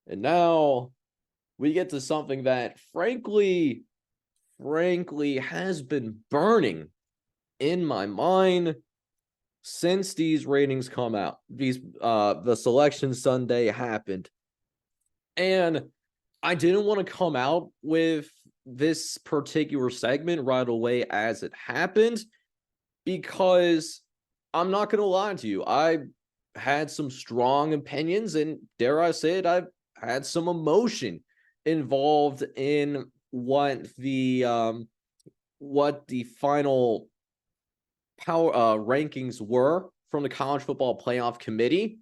And now we get to something that frankly has been burning in my mind since these ratings come out. The selection Sunday happened. And I didn't want to come out with this particular segment right away as it happened because I'm not going to lie to you. I had some strong opinions, and dare I say it, I've had some emotion involved in what the final power rankings were from the college football playoff committee.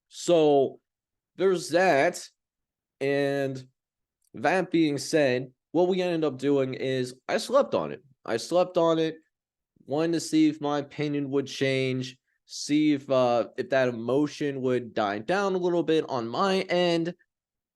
So there's that. And that being said, what we ended up doing is I slept on it. Wanted to see if my opinion would change, see if that emotion would die down a little bit on my end.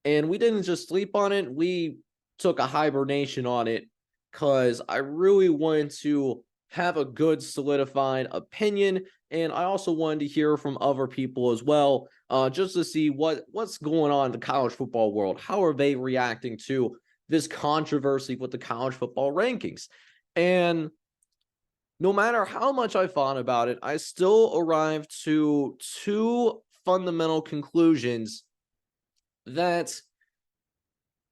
And we didn't just sleep on it, we took a hibernation on it because I really wanted to have a good solidified opinion. And I also wanted to hear from other people as well, just to see what's going on in the college football world. How are they reacting to this controversy with the college football rankings? And no matter how much I thought about it, I still arrived to two fundamental conclusions that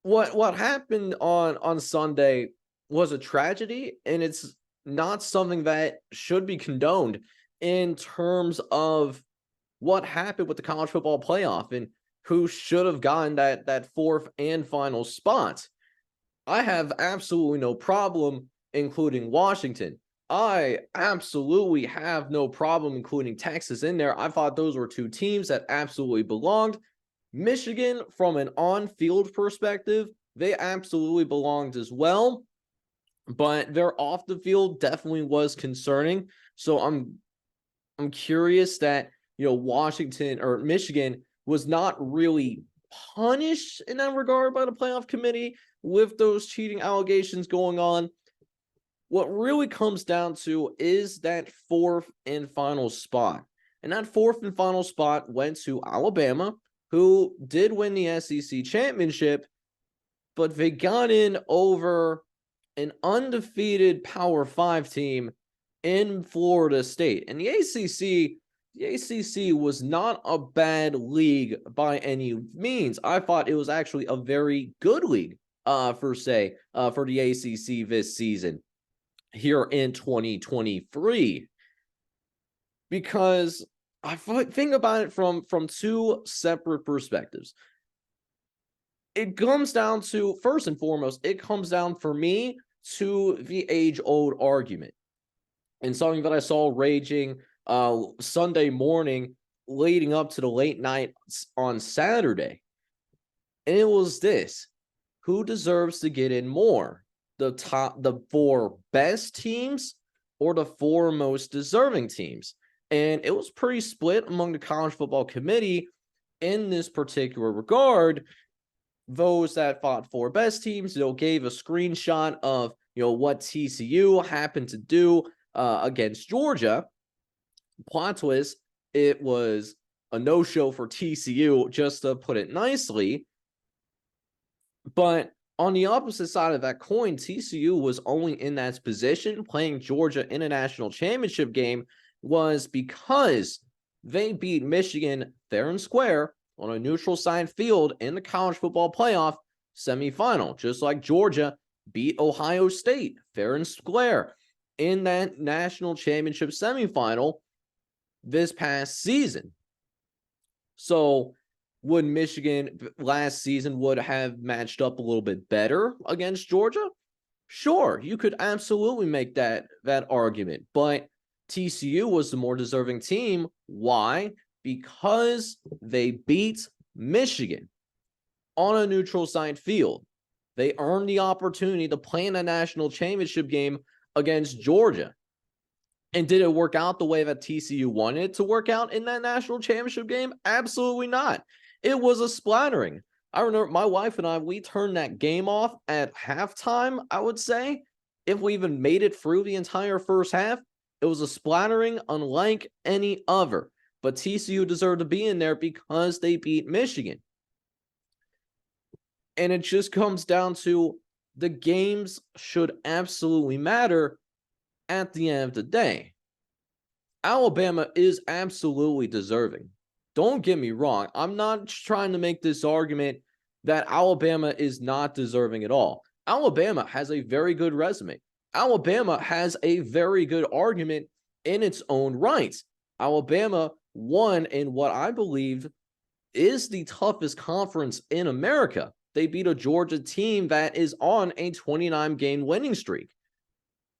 what happened on Sunday was a tragedy, and it's not something that should be condoned in terms of what happened with the college football playoff and who should have gotten that fourth and final spot. I have absolutely no problem including Washington. I absolutely have no problem including Texas in there. I thought those were two teams that absolutely belonged. Michigan, from an on-field perspective, they absolutely belonged as well, but their off the field definitely was concerning. So I'm curious that Washington or Michigan was not really punished in that regard by the playoff committee with those cheating allegations going on. What really comes down to is that fourth and final spot. And that fourth and final spot went to Alabama, who did win the SEC championship, but they got in over an undefeated Power 5 team in Florida State. And the ACC was not a bad league by any means. I thought it was actually a very good league, for the ACC this season here in 2023. Because I think about it from two separate perspectives. It comes down to, first and foremost, it comes down for me to the age-old argument. And something that I saw raging Sunday morning leading up to the late night on Saturday. And it was this: who deserves to get in more? The four best teams or the four most deserving teams? And it was pretty split among the college football committee in this particular regard. Those that fought for best teams, gave a screenshot of, what TCU happened to do against Georgia. Plot twist, it was a no-show for TCU, just to put it nicely. But on the opposite side of that coin, TCU was only in that position playing Georgia in a national championship game was because they beat Michigan fair and square on a neutral site field in the college football playoff semifinal, just like Georgia beat Ohio State fair and square in that national championship semifinal this past season. So would Michigan last season would have matched up a little bit better against Georgia? Sure, you could absolutely make that argument, but TCU was the more deserving team. Why? Because they beat Michigan on a neutral site field. They earned the opportunity to play in a national championship game against Georgia. And did it work out the way that TCU wanted it to work out in that national championship game? Absolutely not. It was a splattering. I remember my wife and I, we turned that game off at halftime, I would say. If we even made it through the entire first half, it was a splattering unlike any other. But TCU deserved to be in there because they beat Michigan. And it just comes down to the games should absolutely matter at the end of the day. Alabama is absolutely deserving. Don't get me wrong. I'm not trying to make this argument that Alabama is not deserving at all. Alabama has a very good resume. Alabama has a very good argument in its own right. Alabama won in what I believe is the toughest conference in America. They beat a Georgia team that is on a 29-game winning streak.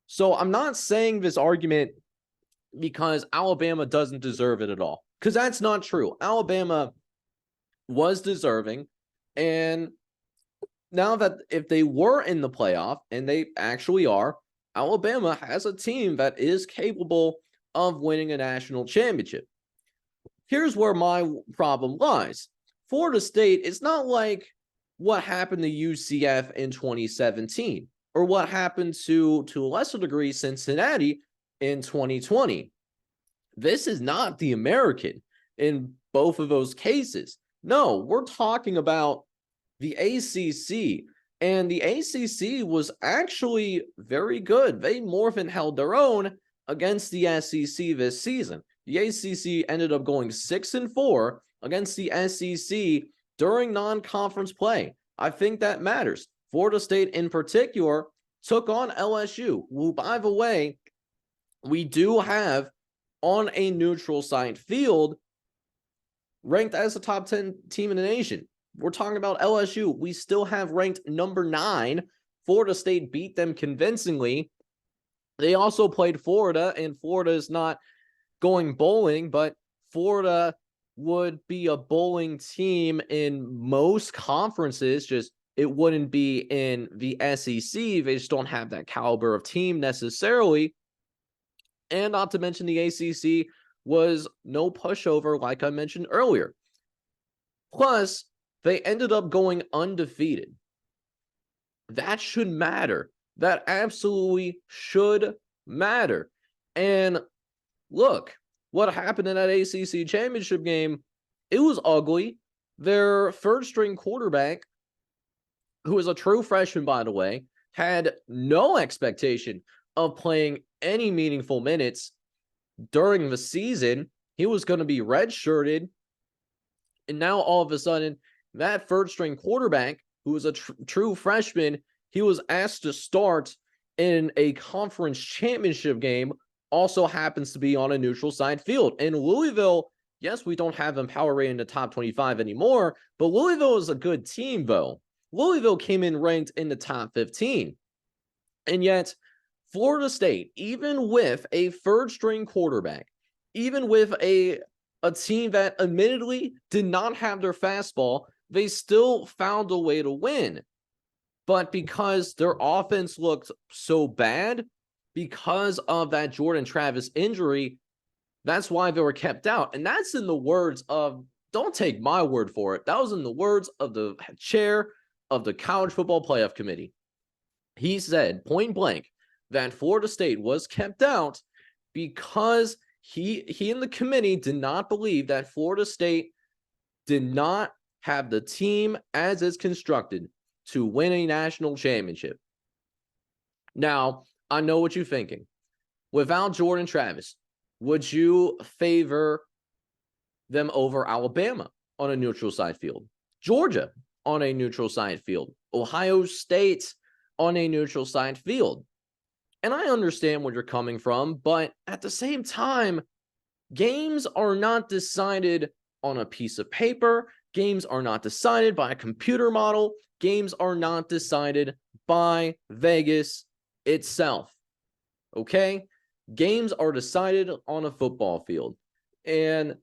So I'm not saying this argument because Alabama doesn't deserve it at all, because that's not true. Alabama was deserving, and now that if they were in the playoff, and they actually are, Alabama has a team that is capable of winning a national championship. Here's where my problem lies. Florida State is not like what happened to UCF in 2017 or what happened to a lesser degree Cincinnati in 2020. This is not the American in both of those cases. No, we're talking about the ACC, and the ACC was actually very good. They more than held their own against the SEC this season. The ACC ended up going 6-4 against the SEC during non-conference play. I think that matters. Florida State in particular took on LSU, who, by the way, we do have on a neutral site field ranked as a top 10 team in the nation. We're talking about LSU. We still have ranked number 9. Florida State beat them convincingly. They also played Florida, and Florida is not going bowling, but Florida would be a bowling team in most conferences, just it wouldn't be in the SEC. They just don't have that caliber of team necessarily. And not to mention the ACC was no pushover, like I mentioned earlier. Plus, they ended up going undefeated. That should matter. That absolutely should matter. And look, what happened in that ACC championship game, it was ugly. Their third-string quarterback, who is a true freshman, by the way, had no expectation of playing any meaningful minutes during the season. He was going to be redshirted. And now all of a sudden, that third-string quarterback, who was a true freshman, he was asked to start in a conference championship game, also happens to be on a neutral site field. And Louisville, yes, we don't have them power rated in the top 25 anymore, but Louisville is a good team, though. Louisville came in ranked in the top 15. And yet, Florida State, even with a third-string quarterback, even with a team that admittedly did not have their fastball, they still found a way to win. But because their offense looked so bad, because of that Jordan Travis injury, that's why they were kept out. And that's in the words of, don't take my word for it, that was in the words of the chair of the College Football Playoff Committee. He said, point blank, that Florida State was kept out because he and the committee did not believe that Florida State did not have the team as is constructed to win a national championship. Now, I know what you're thinking. Without Jordan Travis, would you favor them over Alabama on a neutral site field? Georgia on a neutral site field? Ohio State on a neutral site field? And I understand where you're coming from, but at the same time, games are not decided on a piece of paper. Games are not decided by a computer model. Games are not decided by Vegas itself. Okay? Games are decided on a football field. And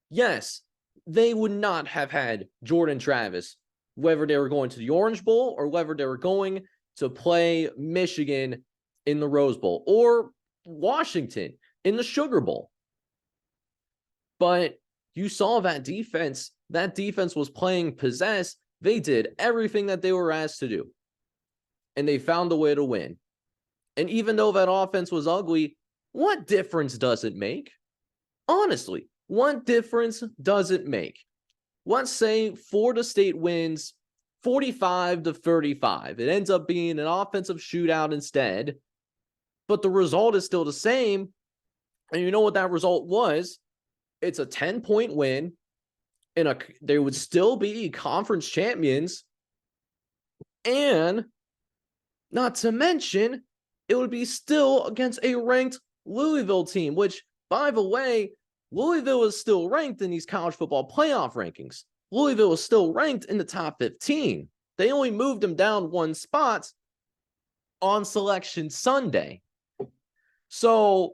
yes, they would not have had Jordan Travis, whether they were going to the Orange Bowl or whether they were going to play Michigan in the Rose Bowl or Washington in the Sugar Bowl. But you saw that defense. That defense was playing possess. They did everything that they were asked to do. And they found a way to win. And even though that offense was ugly, what difference does it make? Honestly, what difference does it make? Let's say Florida State wins 45-35. It ends up being an offensive shootout instead, but the result is still the same. And you know what that result was? It's a 10-point win, and they would still be conference champions. And not to mention, it would be still against a ranked Louisville team, which, by the way, Louisville is still ranked in these college football playoff rankings. Louisville is still ranked in the top 15. They only moved them down one spot on Selection Sunday. So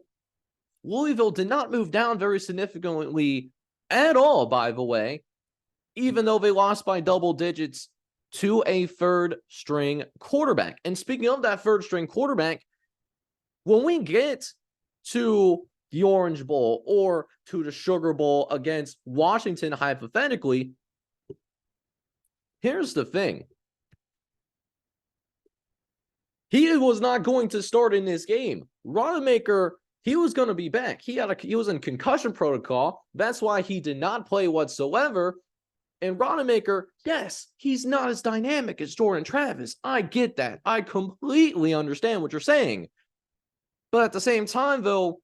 Louisville did not move down very significantly at all, by the way, even though they lost by double digits to a third-string quarterback. And speaking of that third-string quarterback, when we get to the Orange Bowl or to the Sugar Bowl against Washington, hypothetically, here's the thing. He was not going to start in this game. Rodemaker, he was going to be back. He was in concussion protocol. That's why he did not play whatsoever. And Rodemaker, yes, he's not as dynamic as Jordan Travis. I get that. I completely understand what you're saying. But at the same time, though,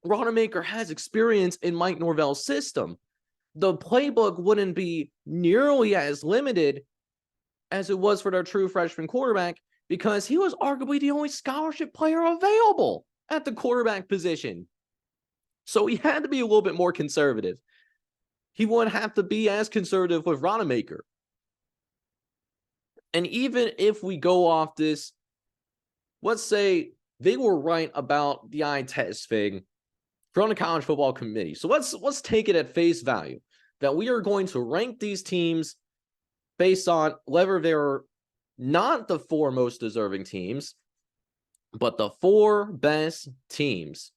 Rodemaker has experience in Mike Norvell's system. The playbook wouldn't be nearly as limited as it was for their true freshman quarterback, because he was arguably the only scholarship player available at the quarterback position. So he had to be a little bit more conservative. He wouldn't have to be as conservative with Rodemaker. And even if we go off this, let's say they were right about the eye test thing from the College Football Committee. So let's take it at face value that we are going to rank these teams based on whether they're not the four most deserving teams, but the four best teams.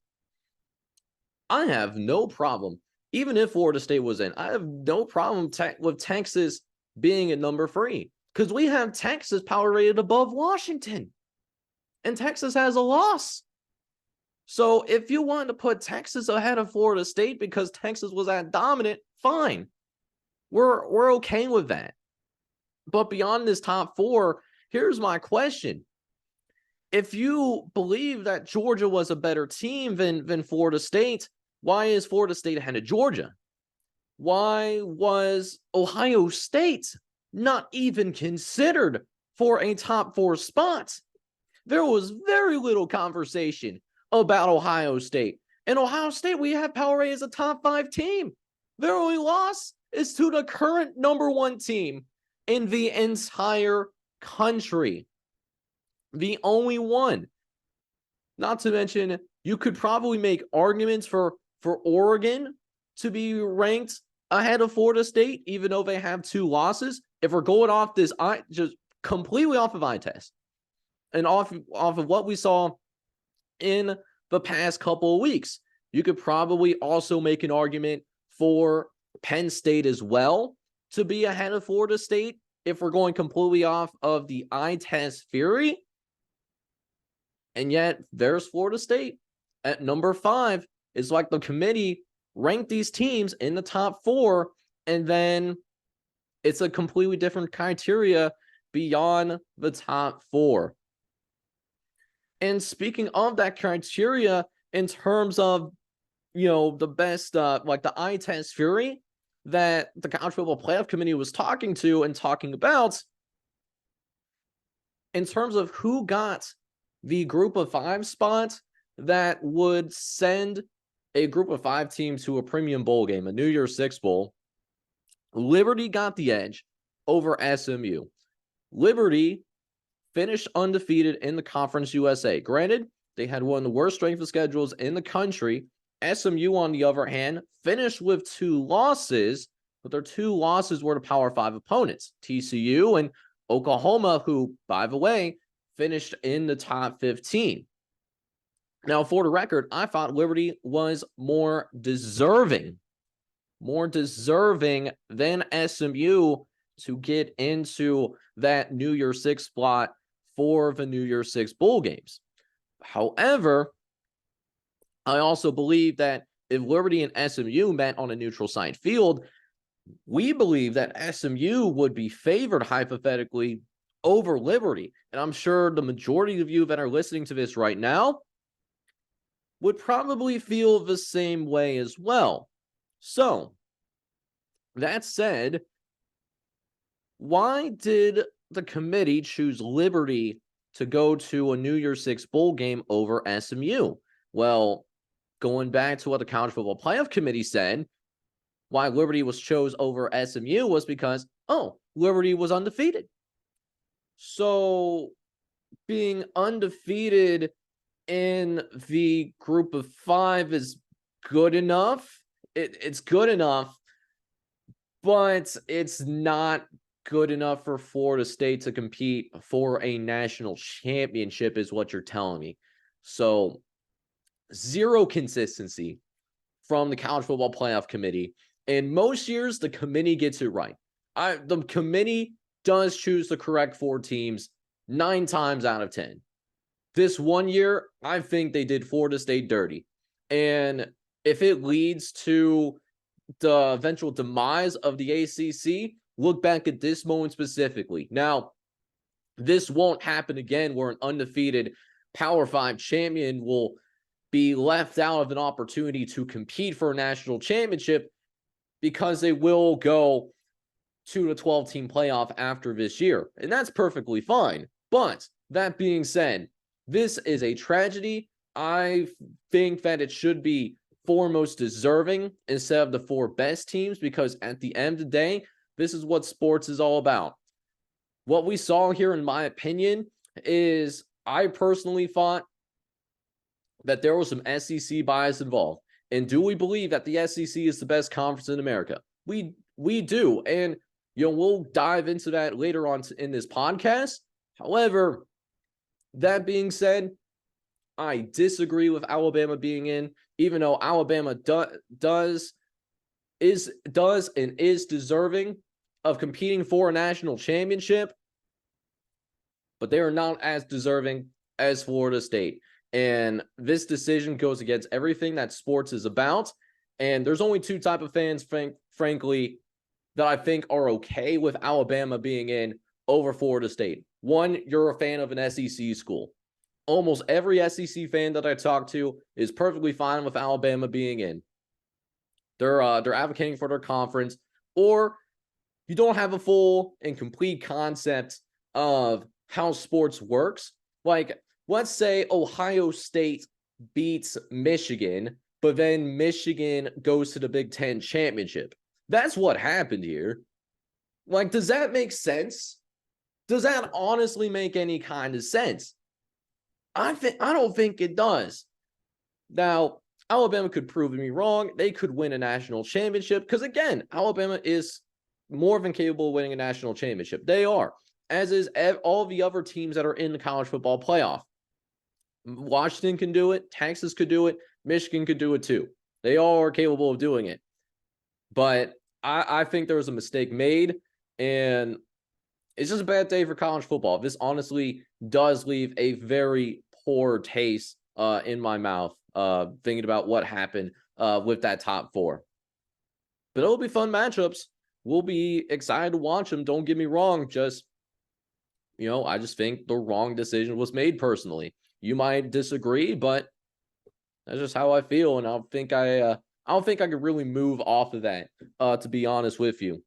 I have no problem, even if Florida State was in, I have no problem with Texas being at number 3, because we have Texas power rated above Washington, and Texas has a loss. So if you want to put Texas ahead of Florida State because Texas was that dominant, fine. We're okay with that. But beyond this top 4, here's my question. If you believe that Georgia was a better team than Florida State, why is Florida State ahead of Georgia? Why was Ohio State not even considered for a top 4 spot? There was very little conversation about Ohio State. And Ohio State, we have power rated as a top 5 team. Their only loss is to the current number 1 team in the entire country. The only one. Not to mention, you could probably make arguments for Oregon to be ranked ahead of Florida State, even though they have 2 losses. If we're going off this, just completely off of eye test and off of what we saw in the past couple of weeks, you could probably also make an argument for Penn State as well to be ahead of Florida State if we're going completely off of the eye test theory. And yet there's Florida State at number 5. It's like the committee ranked these teams in the top 4, and then it's a completely different criteria beyond the top 4. And speaking of that criteria in terms of, the best, like the eye test theory that the College Football Playoff Committee was talking about, in terms of who got the group of 5 spot that would send a group of 5 teams to a premium bowl game, a New Year's Six bowl, Liberty got the edge over SMU. Liberty finished undefeated in the Conference USA. Granted, they had one of the worst strength of schedules in the country. SMU, on the other hand, finished with 2 losses, but their 2 losses were to Power 5 opponents, TCU and Oklahoma, who, by the way, finished in the top 15. Now, for the record, I thought Liberty was more deserving than SMU to get into that New Year's Six spot for the New Year's Six bowl games. However, I also believe that if Liberty and SMU met on a neutral site field, We believe that SMU would be favored hypothetically over Liberty. And I'm sure the majority of you that are listening to this right now would probably feel the same way as well. So, that said, why did the committee choose Liberty to go to a New Year's Six bowl game over SMU? Well, going back to what the College Football Playoff Committee said, why Liberty was chose over SMU was because, Liberty was undefeated. So being undefeated in the group of 5 is good enough. It's good enough, but it's not good enough for Florida State to compete for a national championship is what you're telling me. So zero consistency from the College Football Playoff Committee. And most years, the committee gets it right. The committee does choose the correct 4 teams 9 times out of 10. This one year, I think they did Florida State dirty. And if it leads to the eventual demise of the ACC, look back at this moment specifically. Now, this won't happen again where an undefeated Power 5 champion will be left out of an opportunity to compete for a national championship because they will go to the 12-team playoff after this year. And that's perfectly fine. But that being said, this is a tragedy. I think that it should be 4 most deserving instead of the 4 best teams, because at the end of the day, this is what sports is all about. What we saw here, in my opinion, is I personally thought that there was some SEC bias involved. And do we believe that the SEC is the best conference in America? We do. And, we'll dive into that later on in this podcast. However, that being said, I disagree with Alabama being in, even though Alabama does and is deserving of competing for a national championship, but they are not as deserving as Florida State. And this decision goes against everything that sports is about. And there's only 2 type of fans, frankly, that I think are okay with Alabama being in over Florida State. One, you're a fan of an SEC school. Almost every SEC fan that I talk to is perfectly fine with Alabama being in. They're advocating for their conference, or you don't have a full and complete concept of how sports works. Like, let's say Ohio State beats Michigan, but then Michigan goes to the Big Ten championship. That's what happened here. Like, does that make sense? Does that honestly make any kind of sense? I don't think it does. Now, Alabama could prove me wrong. They could win a national championship because, again, Alabama is more than capable of winning a national championship. They are, as is all the other teams that are in the college football playoff. Washington can do it. Texas could do it. Michigan could do it too. They all are capable of doing it. But I think there was a mistake made, and it's just a bad day for college football. This honestly does leave a very poor taste in my mouth thinking about what happened with that top 4. But it'll be fun matchups. We'll be excited to watch them. Don't get me wrong. Just, I just think the wrong decision was made personally. You might disagree, but that's just how I feel. And I don't think I could really move off of that, to be honest with you.